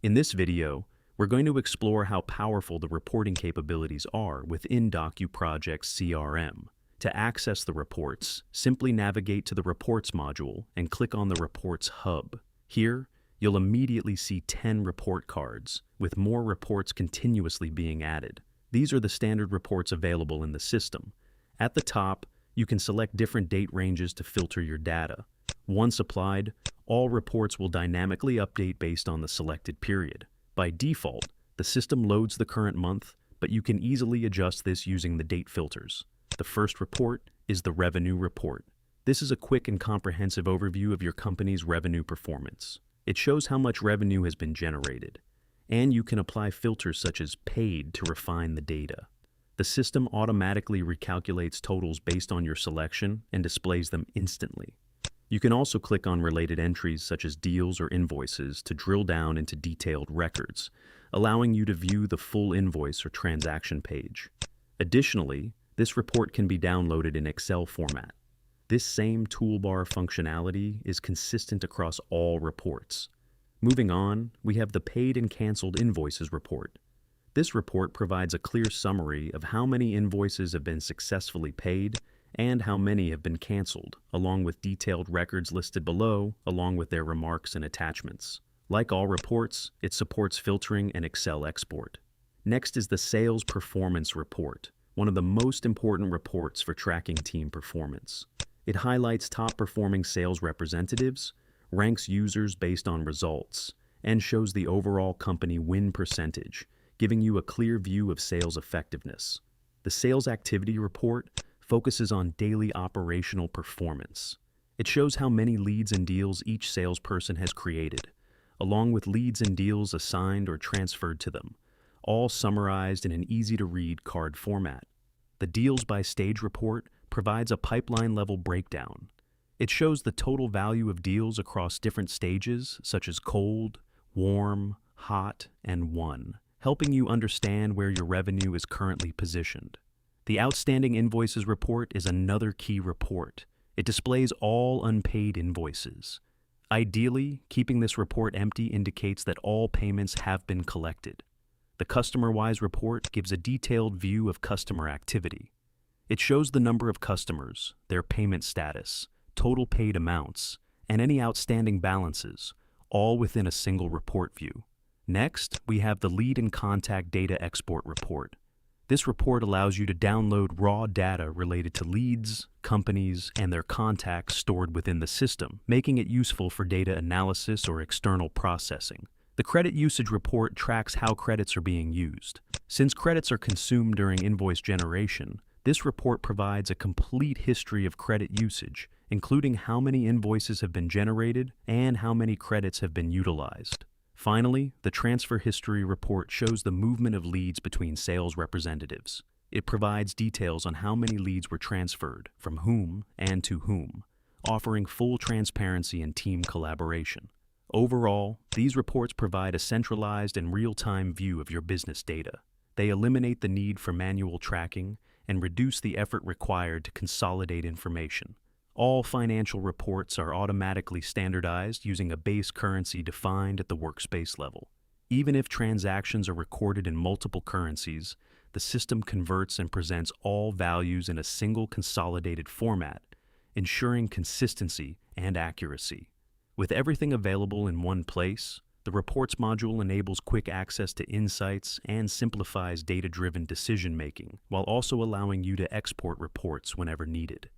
In this video, we're going to explore how powerful the reporting capabilities are within DocuProjects CRM. To access the reports, simply navigate to the Reports module and click on the Reports Hub. Here, you'll immediately see 10 report cards, with more reports continuously being added. These are the standard reports available in the system. At the top, you can select different date ranges to filter your data. Once applied, all reports will dynamically update based on the selected period. By default, the system loads the current month, but you can easily adjust this using the date filters. The first report is the Revenue Report. This is a quick and comprehensive overview of your company's revenue performance. It shows how much revenue has been generated, and you can apply filters such as paid to refine the data. The system automatically recalculates totals based on your selection and displays them instantly. You can also click on related entries such as deals or invoices to drill down into detailed records, allowing you to view the full invoice or transaction page. Additionally, this report can be downloaded in Excel format. This same toolbar functionality is consistent across all reports. Moving on, we have the Paid and Canceled Invoices report. This report provides a clear summary of how many invoices have been successfully paid and how many have been canceled, along with detailed records listed below, along with their remarks and attachments. Like all reports, it supports filtering and Excel export. Next is the Sales Performance Report, one of the most important reports for tracking team performance. It highlights top-performing sales representatives, ranks users based on results, and shows the overall company win percentage, giving you a clear view of sales effectiveness. The Sales Activity Report focuses on daily operational performance. It shows how many leads and deals each salesperson has created, along with leads and deals assigned or transferred to them, all summarized in an easy-to-read card format. The Deals by Stage report provides a pipeline-level breakdown. It shows the total value of deals across different stages, such as cold, warm, hot, and won, helping you understand where your revenue is currently positioned. The Outstanding Invoices report is another key report. It displays all unpaid invoices. Ideally, keeping this report empty indicates that all payments have been collected. The Customer-Wise report gives a detailed view of customer activity. It shows the number of customers, their payment status, total paid amounts, and any outstanding balances, all within a single report view. Next, we have the Lead and Contact Data Export report. This report allows you to download raw data related to leads, companies, and their contacts stored within the system, making it useful for data analysis or external processing. The Credit Usage report tracks how credits are being used. Since credits are consumed during invoice generation, this report provides a complete history of credit usage, including how many invoices have been generated and how many credits have been utilized. Finally, the Transfer History report shows the movement of leads between sales representatives. It provides details on how many leads were transferred, from whom, and to whom, offering full transparency and team collaboration. Overall, these reports provide a centralized and real-time view of your business data. They eliminate the need for manual tracking and reduce the effort required to consolidate information. All financial reports are automatically standardized using a base currency defined at the workspace level. Even if transactions are recorded in multiple currencies, the system converts and presents all values in a single consolidated format, ensuring consistency and accuracy. With everything available in one place, the Reports module enables quick access to insights and simplifies data-driven decision-making, while also allowing you to export reports whenever needed.